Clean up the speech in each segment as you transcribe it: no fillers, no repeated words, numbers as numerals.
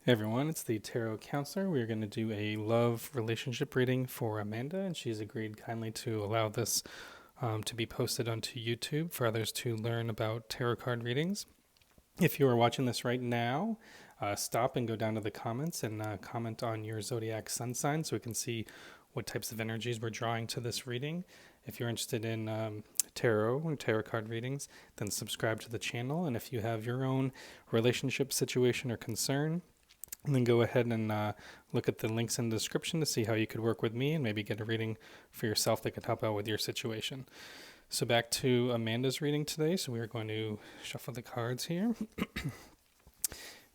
Hey everyone, it's the Tarot Counselor. We're going to do a love relationship reading for Amanda, and she's agreed kindly to allow this to be posted onto YouTube for others to learn about tarot card readings. If you are watching this right now, stop and go down to the comments and comment on your zodiac sun sign so we can see what types of energies we're drawing to this reading. If you're interested in tarot and tarot card readings, then subscribe to the channel. And if you have your own relationship situation or concern, and then go ahead and look at the links in the description to see how you could work with me and maybe get a reading for yourself that could help out with your situation. So back to Amanda's reading today. So we are going to shuffle the cards here.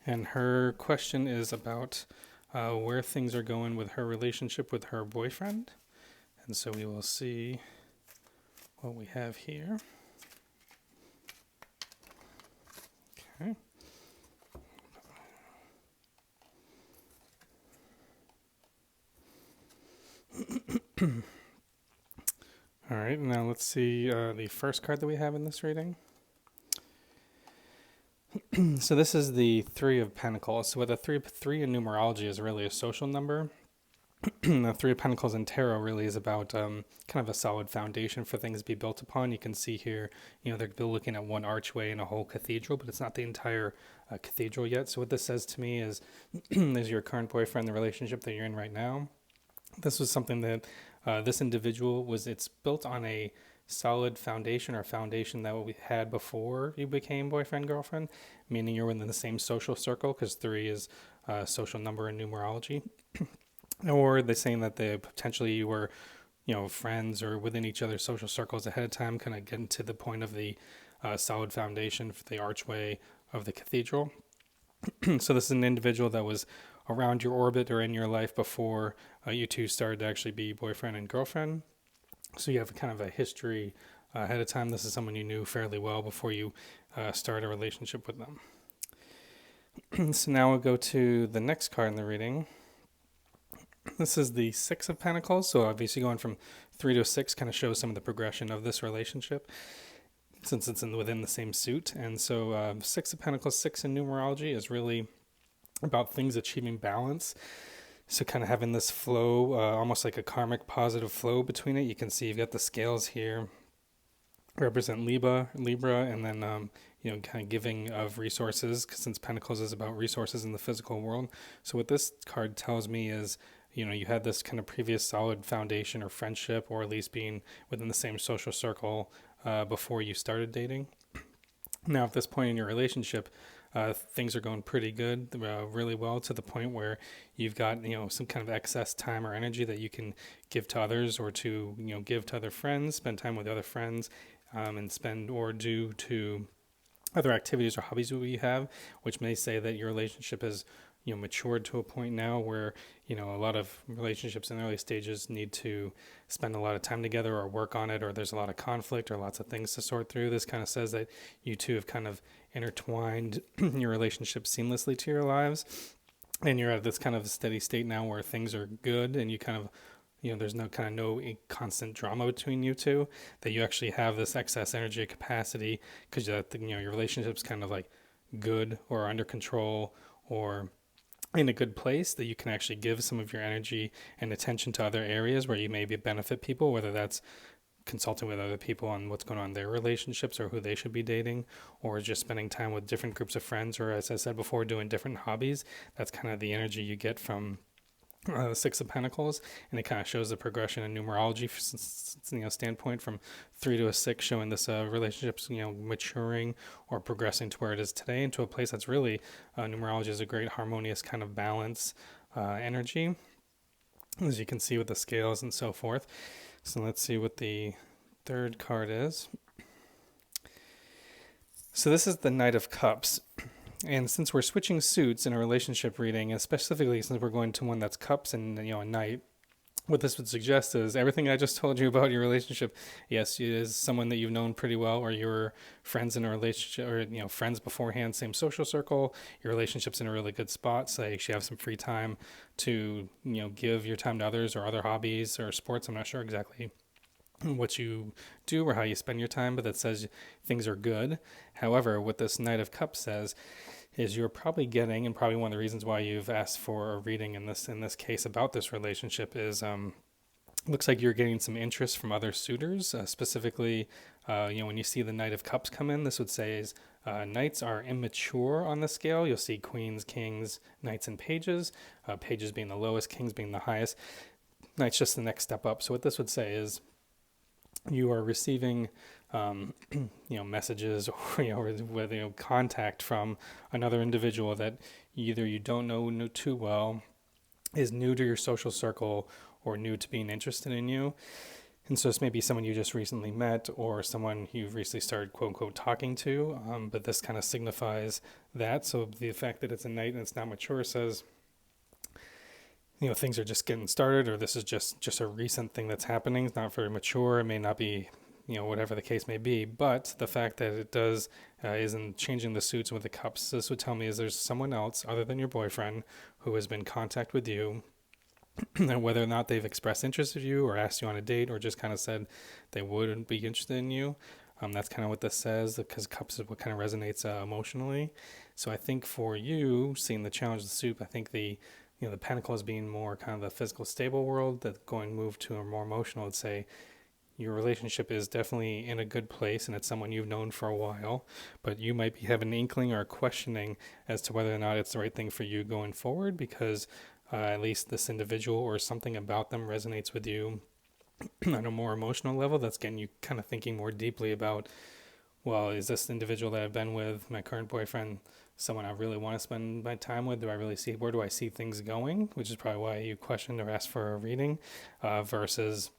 And her question is about where things are going with her relationship with her boyfriend. And so we will see what we have here. Okay. All right, now let's see the first card that we have in this reading. So this is the Three of Pentacles. So what the three in numerology is really a social number. The Three of Pentacles in tarot really is about kind of a solid foundation for things to be built upon. You can see here, they're looking at one archway in a whole cathedral, but it's not the entire cathedral yet. So what this says to me is, is your current boyfriend, the relationship that you're in right now. This was something that this individual it's built on a solid foundation or foundation that we had before you became boyfriend, girlfriend, meaning you're within the same social circle because three is a social number in numerology. Or they're saying that they potentially you were, friends or within each other's social circles ahead of time, kind of getting to the point of the solid foundation for the archway of the cathedral. So this is an individual that was around your orbit or in your life before you two started to actually be boyfriend and girlfriend. So you have kind of a history ahead of time. This is someone you knew fairly well before you start a relationship with them. So now we'll go to the next card in the reading. This is the Six of Pentacles. So obviously going from 3 to 6 kind of shows some of the progression of this relationship since it's within the same suit. And so Six of Pentacles, 6 in numerology is really about things achieving balance. So kind of having this flow, almost like a karmic positive flow between it. You can see you've got the scales here represent Libra, and then kind of giving of resources, since Pentacles is about resources in the physical world. So what this card tells me is, you had this kind of previous solid foundation or friendship, or at least being within the same social circle before you started dating. Now, at this point in your relationship, things are going pretty good, really well, to the point where you've got some kind of excess time or energy that you can give to others, or to give to other friends, spend time with other friends, and spend or do to other activities or hobbies that you have, which may say that your relationship has matured to a point now where a lot of relationships in the early stages need to spend a lot of time together or work on it, or there's a lot of conflict or lots of things to sort through. This kind of says that you two have kind of intertwined your relationship seamlessly to your lives, and you're at this kind of steady state now where things are good, and you kind of there's no constant drama between you two, that you actually have this excess energy capacity because your relationship's kind of like good or under control or in a good place, that you can actually give some of your energy and attention to other areas where you maybe benefit people, whether that's consulting with other people on what's going on in their relationships or who they should be dating, or just spending time with different groups of friends, or, as I said before, doing different hobbies. That's kind of the energy you get from the Six of Pentacles, and it kind of shows the progression in numerology standpoint from 3 to a 6, showing this relationships maturing or progressing to where it is today, into a place that's really numerology is a great harmonious kind of balance energy, as you can see with the scales and so forth. So let's see what the third card is. So this is the Knight of Cups. And since we're switching suits in a relationship reading, and specifically since we're going to one that's cups and a knight, what this would suggest is everything I just told you about your relationship. Yes, it is someone that you've known pretty well, or you're friends in a relationship, or friends beforehand, same social circle. Your relationship's in a really good spot. So you actually have some free time to give your time to others, or other hobbies or sports. I'm not sure exactly what you do or how you spend your time, but that says things are good. However, what this Knight of Cups says is you're probably getting, and probably one of the reasons why you've asked for a reading in this case about this relationship is looks like you're getting some interest from other suitors. Specifically, when you see the Knight of Cups come in, this would say is knights are immature on the scale. You'll see queens, kings, knights, and pages. Pages being the lowest, kings being the highest. Knights just the next step up. So what this would say is you are receiving messages or contact from another individual that either you don't know too well, is new to your social circle, or new to being interested in you. And so this may be someone you just recently met or someone you've recently started quote unquote talking to, but this kind of signifies that. So the fact that it's a knight and it's not mature says things are just getting started, or this is just a recent thing that's happening. It's not very mature. It may not be, whatever the case may be. But the fact that it does isn't changing the suits with the cups. This would tell me is there's someone else other than your boyfriend who has been in contact with you, and whether or not they've expressed interest in you or asked you on a date or just kind of said they wouldn't be interested in you. That's kind of what this says, because cups is what kind of resonates emotionally. So I think for you, seeing the challenge of the soup, I think the pentacles being more kind of the physical stable world, that going move to a more emotional would say your relationship is definitely in a good place and it's someone you've known for a while, but you might be having an inkling or questioning as to whether or not it's the right thing for you going forward, because at least this individual or something about them resonates with you on a more emotional level. That's getting you kind of thinking more deeply about, well, is this individual that I've been with, my current boyfriend, someone I really want to spend my time with? Where do I see things going? Which is probably why you questioned or asked for a reading, versus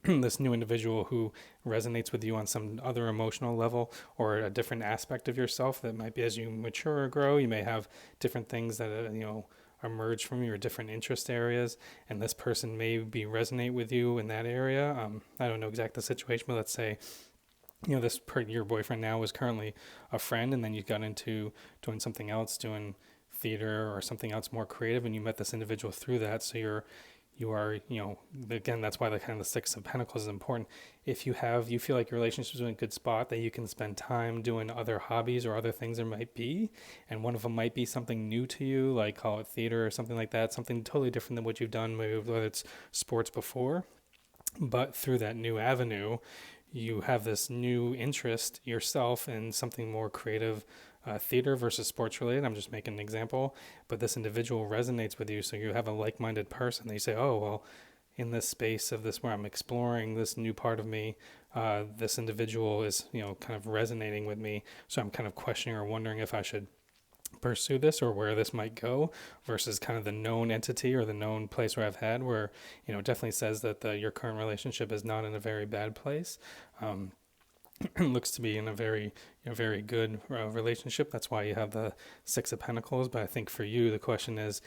this new individual who resonates with you on some other emotional level or a different aspect of yourself that might be, as you mature or grow, you may have different things that, emerge from your different interest areas, and this person may be resonate with you in that area. I don't know exactly the situation, but let's say your boyfriend now is currently a friend, and then you got into doing something else, doing theater or something else more creative, and you met this individual through that. So you are, again, that's why the kind of the Six of Pentacles is important. If you feel like your relationship is in a good spot, that you can spend time doing other hobbies or other things there might be, and one of them might be something new to you, like call it theater or something like that, something totally different than what you've done, maybe whether it's sports before, but through that new avenue, you have this new interest yourself in something more creative, theater versus sports related. I'm just making an example, but this individual resonates with you. So you have a like-minded person. They say, oh, well, in this space of this where I'm exploring this new part of me, this individual is, kind of resonating with me. So I'm kind of questioning or wondering if I should pursue this or where this might go, versus kind of the known entity or the known place where I've had where, it definitely says that your current relationship is not in a very bad place. Looks to be in a very very good relationship. That's why you have the Six of Pentacles. But I think for you, the question is,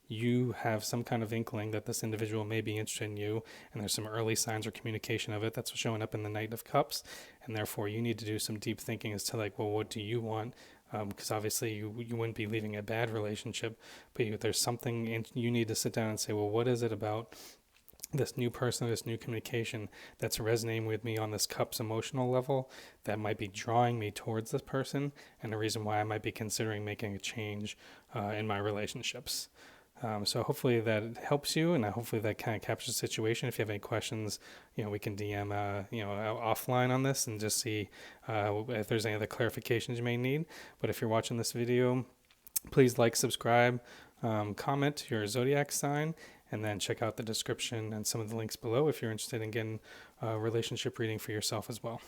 you have some kind of inkling that this individual may be interested in you, and there's some early signs or communication of it that's showing up in the Knight of Cups, and therefore you need to do some deep thinking as to like, well, what do you want? Because obviously you wouldn't be leaving a bad relationship, but there's something you need to sit down and say, well, what is it about this new person, this new communication that's resonating with me on this cups emotional level that might be drawing me towards this person, and the reason why I might be considering making a change in my relationships. So hopefully that helps you, and hopefully that kind of captures the situation. If you have any questions, we can DM, offline on this and just see if there's any other clarifications you may need. But if you're watching this video, please like, subscribe, comment your zodiac sign, and then check out the description and some of the links below if you're interested in getting a relationship reading for yourself as well.